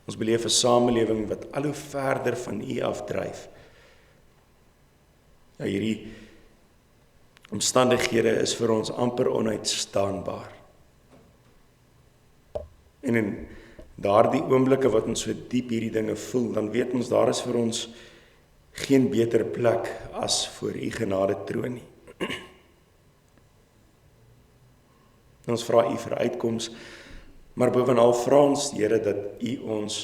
Ons beleef 'n samelewing wat al hoe verder van U afdryf. Ja, hierdie omstandighede is vir ons amper onuitstaanbaar. En in daardie oomblikke wat ons so diep hierdie dinge voel, dan weet ons daar is vir ons geen beter plek as voor U genade troon nie. Ons vra U vir uitkoms, maar bovenal vra ons, Here, dat U ons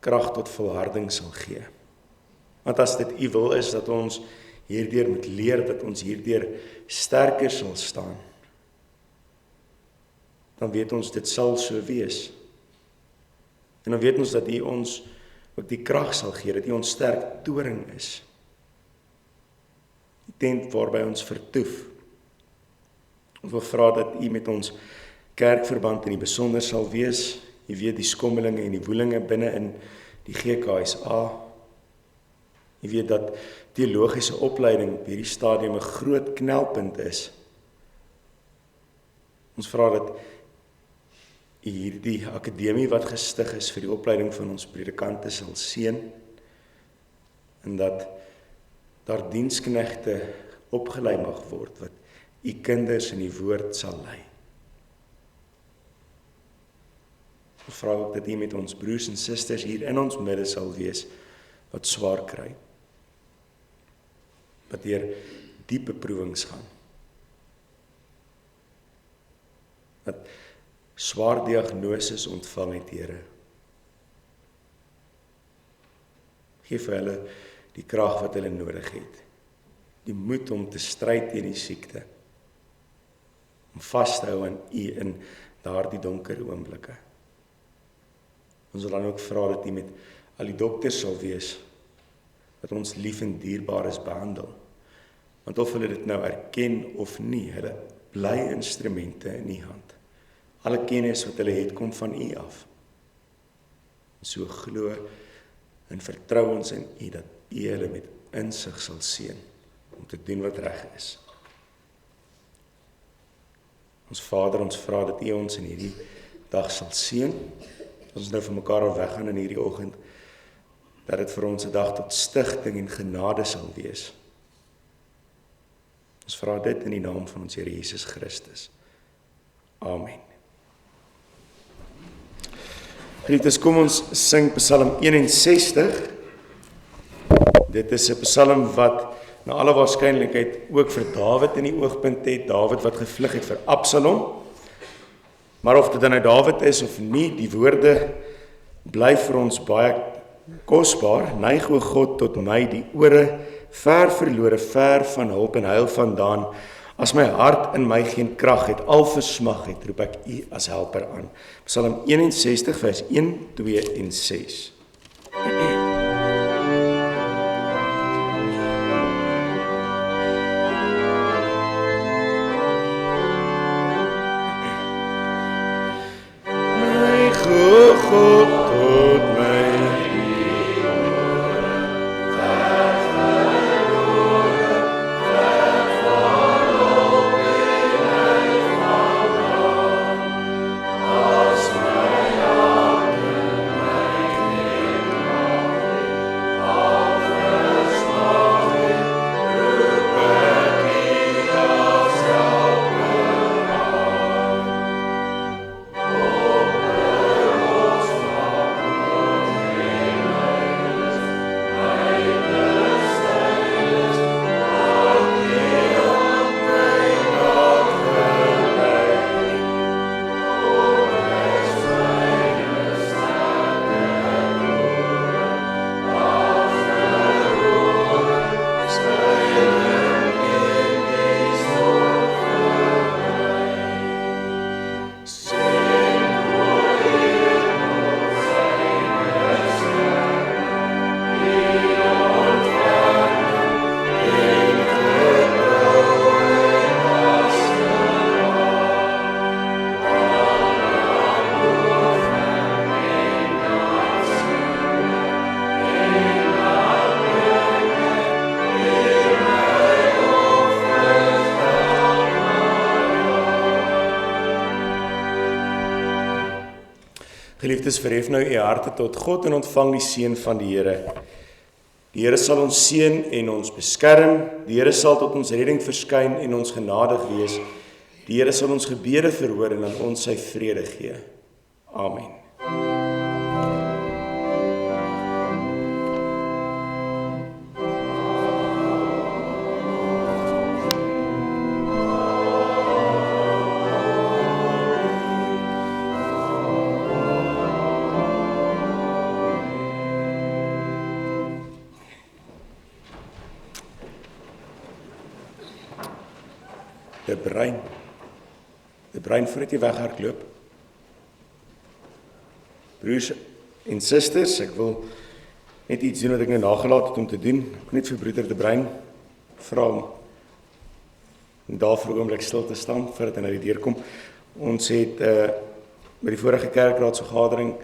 krag tot volharding sal gee. Want as dit U wil is dat ons hierdeur moet leer, dat ons hierdeur sterker sal staan, dan weet ons dit sal so wees. En dan weet ons dat U ons ook die krag sal gee, dat U ons sterk toring is. Die tent waarby ons vertoef. Ons wil vra dat U met ons kerkverband in die besonder sal wees. U weet die skommelinge en die woelinge binne in die GKSA. U weet dat teologiese opleiding op hierdie stadium 'n groot knelpunt is. Ons vra dat U hierdie akademie wat gestig is vir die opleiding van ons predikante sal seën en dat daar diensknegte opgelei mag word wat U kinders in die woord sal lei. Ons vra ook dat U met ons broers en susters hier in ons midde sal wees wat swaar kry, wat deur diepe beproewings gaan, wat swaar diagnoses ontvang het, Here. Geef vir hulle die krag wat hulle nodig het, die moed om te stry teen die siekte, om vas te hou aan U in daardie donker oomblikke. Ons wil dan ook vra dat U met al die dokters sal wees, wat ons lief en dierbaar is behandel. Want of hulle dit nou erken of nie, hulle bly instrumente in U hand. Alle kennis wat hulle het, kom van U af. So glo en vertrou ons in U, dat U hulle met insig sal seën, om te doen wat reg is. Ons Vader, ons vra dat U ons in hierdie dag sal seën, as ons nou vir mekaar al weggaan in hierdie oggend, dat dit vir ons 'n dag tot stigting en genade sal wees. Ons vra dit in die naam van ons Here Jesus Christus. Amen. Geliefdes, kom ons sing Psalm 61. Dit is 'n psalm wat na alle waarskynlikheid ook vir Dawid in die oogpunt het, Dawid wat gevlug het vir Absalom. Maar of dit dan nou Dawid is of nie, die woorde bly vir ons baie kosbaar. Neig o God tot my die ore, ver verlore, ver van hulp en heil vandaan. As my hart in my geen krag het, al versmag het, roep ek U as helper aan. Psalm 61 vers 1, 2 en 6. God tot my Geliefdes, verhef nou u harte tot God en ontvang die seën van die Here. Die Here sal ons seën en ons beskerm. Die Here sal tot ons redding verskyn en ons genadig wees. Die Here sal ons gebede verhoor en aan ons sy vrede gee. Amen. De Bruin voordat jy weghardloop. Broers en susters, ek wil net iets doen wat ek nou nagelaat het om te doen. Ek wil net vir broeder De Bruin vra om daar vir 'n oomblik stil te staan voordat hy na die deur kom. Ons het by die vorige kerkraadsvergadering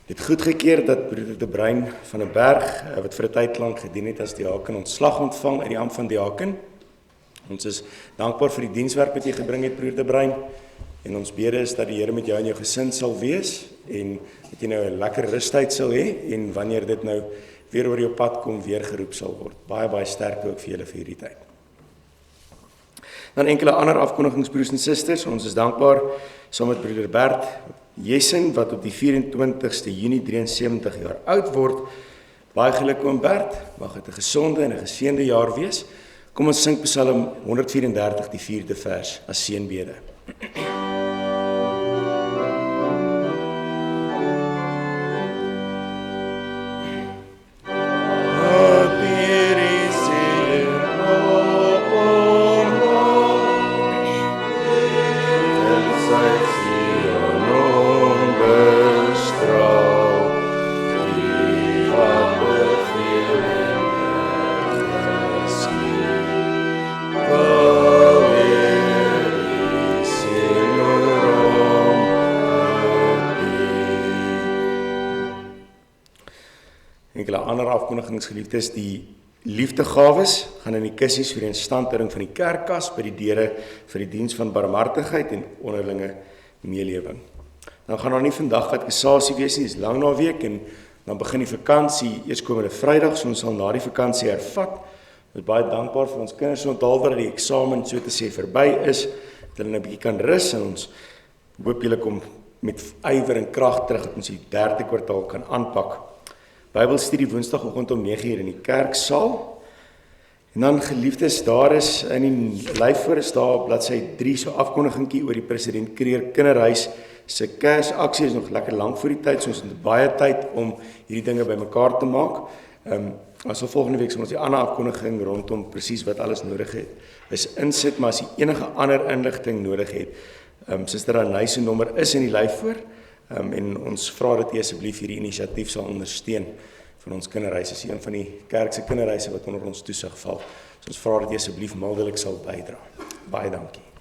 het goedgekeur dat broeder De Bruin van 'n berg wat vir 'n tyd lank gedien het as diaken ontslag ontvang uit die ampt van diaken. Ons is dankbaar vir die dienswerk wat jy gebring het, broeder De Bruin, en ons bede is dat die Here met jou en jou gesin sal wees, en dat jy nou 'n lekker rustyd sal hê, en wanneer dit nou weer oor jou pad kom, weer geroep sal word. Baie, baie sterkte ook vir julle vir hierdie tyd. Dan enkele ander afkondigings, broers en susters. Ons is dankbaar saam met broeder Bert Jessen, wat op die 24ste Junie 73 jaar oud word. Baie geluk oom Bert, mag dit 'n gesonde en 'n geseënde jaar wees. Kom ons sing Psalm 134, die 4de vers, as seënbede. Geliefdes, die liefdegawes gaan in die kussies vir die instandhouding van die kerkkas by die deure vir die diens van barmhartigheid en onderlinge meelewing. Dan gaan daar nie vandag katekisasie wees nie, dis lang naweek en dan begin die vakansie eerskomende Vrydag, so ons sal na die vakansie hervat. Ons is baie dankbaar vir ons kinders onthaal dat die eksamen so te sê verby is, dat hulle 'n bietjie kan rus en ons hoop julle kom met ywer en krag terug dat ons die 3de kwartaal kan aanpak. Bybelstudie Woensdagoggend om 9:00 in die kerksaal. En dan geliefdes, daar is in die lyfwoord is daar op bladsy 3 so afkondigingkie oor die President Kreer Kinderhuis se Kersaksie. Is nog lekker lank voor die tyd, so ons het baie tyd om hierdie dinge bymekaar te maak. Also volgende week sal ons die ander afkondiging rondom presies wat alles nodig het is insit, maar as jy enige ander inligting nodig het, Suster Anay se nommer is in die lyfwoord. En ons vra dat jy asseblief hierdie inisiatief sal ondersteun van ons kinderhuis. Dit is een van die kerk se kinderhuise wat onder ons toesig val. So ons vra dat jy asseblief mildelik sal bydra. Baie dankie.